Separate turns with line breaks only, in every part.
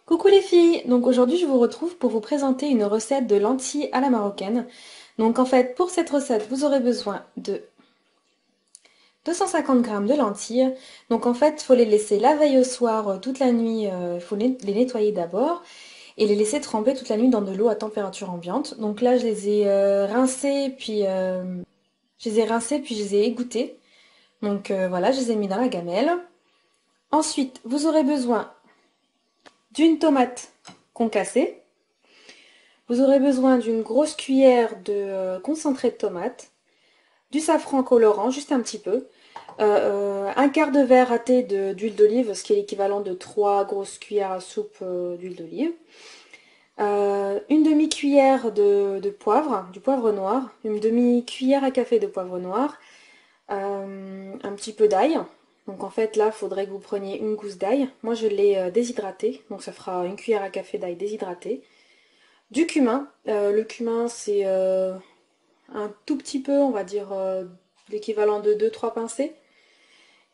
Coucou les filles, donc aujourd'hui je vous retrouve pour vous présenter une recette de lentilles à la marocaine. Donc en fait pour cette recette vous aurez besoin de 250 g de lentilles. Donc en fait il faut les laisser la veille au soir toute la nuit, il faut les nettoyer d'abord et les laisser tremper toute la nuit dans de l'eau à température ambiante. Donc là je les ai rincées puis je les ai égouttées. Donc voilà, je les ai mis dans la gamelle. Ensuite vous aurez besoin d'une tomate concassée. Vous aurez besoin d'une grosse cuillère de concentré de tomate, du safran colorant, juste un petit peu, un quart de verre à thé d'huile d'olive, ce qui est l'équivalent de 3 grosses cuillères à soupe d'huile d'olive, une demi-cuillère de poivre, du poivre noir, une demi-cuillère à café de poivre noir, un petit peu d'ail. Donc en fait là, il faudrait que vous preniez une gousse d'ail. Moi je l'ai déshydraté, donc ça fera une cuillère à café d'ail déshydraté. Du cumin. Le cumin, c'est un tout petit peu, on va dire l'équivalent de 2-3 pincées.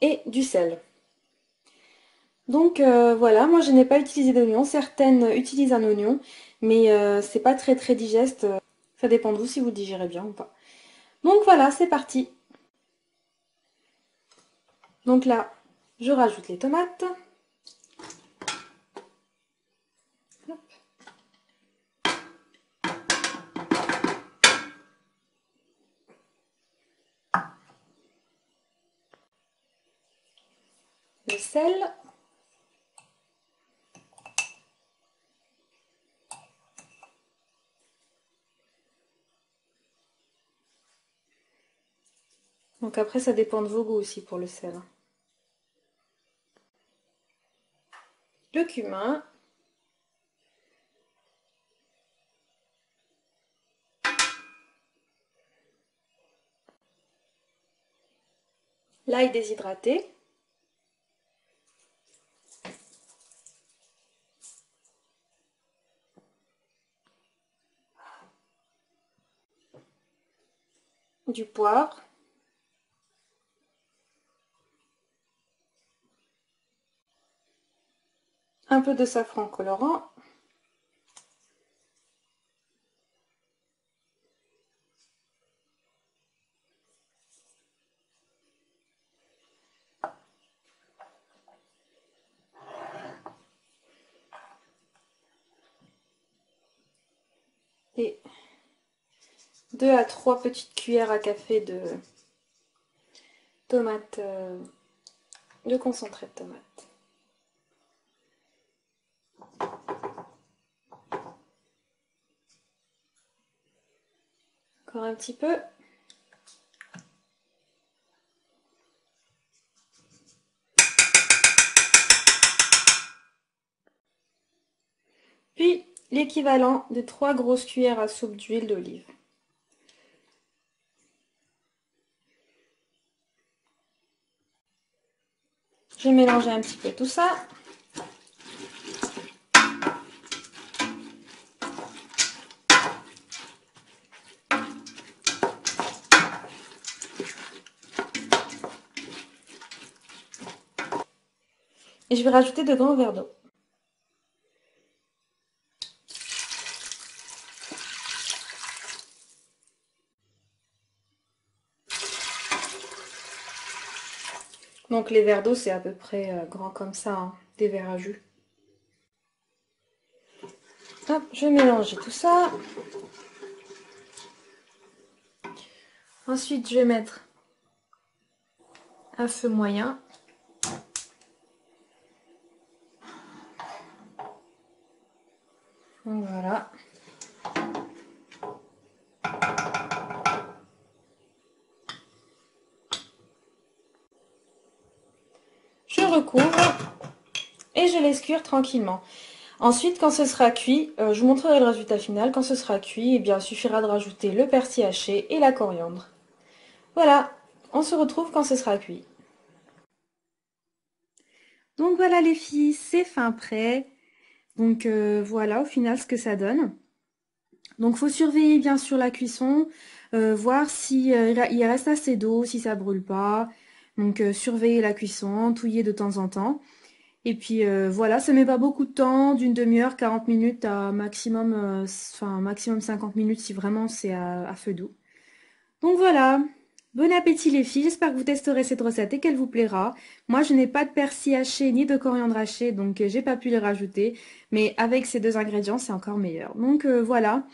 Et du sel. Donc voilà, moi je n'ai pas utilisé d'oignon. Certaines utilisent un oignon, mais c'est pas très très digeste. Ça dépend de vous si vous le digérez bien ou pas. Donc voilà, c'est parti. Donc là, je rajoute les tomates. Le sel. Donc après, ça dépend de vos goûts aussi pour le sel. Le cumin. L'ail déshydraté. Du poivre. Un peu de safran colorant. Et 2 à 3 petites cuillères à café de tomates, de concentré de tomate. Encore un petit peu. Puis l'équivalent de 3 grosses cuillères à soupe d'huile d'olive. Je vais mélanger un petit peu tout ça. Et je vais rajouter 2 grands verres d'eau. Donc les verres d'eau, c'est à peu près grand comme ça, hein, des verres à jus. Hop, je vais mélanger tout ça. Ensuite, je vais mettre un feu moyen. Donc voilà. Je recouvre et je laisse cuire tranquillement. Ensuite, quand ce sera cuit, je vous montrerai le résultat final. Quand ce sera cuit, eh bien, il suffira de rajouter le persil haché et la coriandre. Voilà, on se retrouve quand ce sera cuit. Donc voilà les filles, c'est fin prêt. Donc voilà au final ce que ça donne. Donc faut surveiller bien sûr la cuisson, voir si il reste assez d'eau, si ça brûle pas. Donc surveiller la cuisson, touiller de temps en temps. Et puis voilà, ça met pas beaucoup de temps, d'une demi-heure, 40 minutes à maximum, enfin maximum 50 minutes si vraiment c'est à feu doux. Donc voilà, bon appétit les filles, j'espère que vous testerez cette recette et qu'elle vous plaira. Moi je n'ai pas de persil haché ni de coriandre haché, donc j'ai pas pu les rajouter, mais avec ces deux ingrédients c'est encore meilleur. Donc voilà,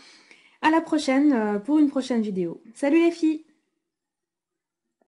à la prochaine pour une prochaine vidéo. Salut les filles!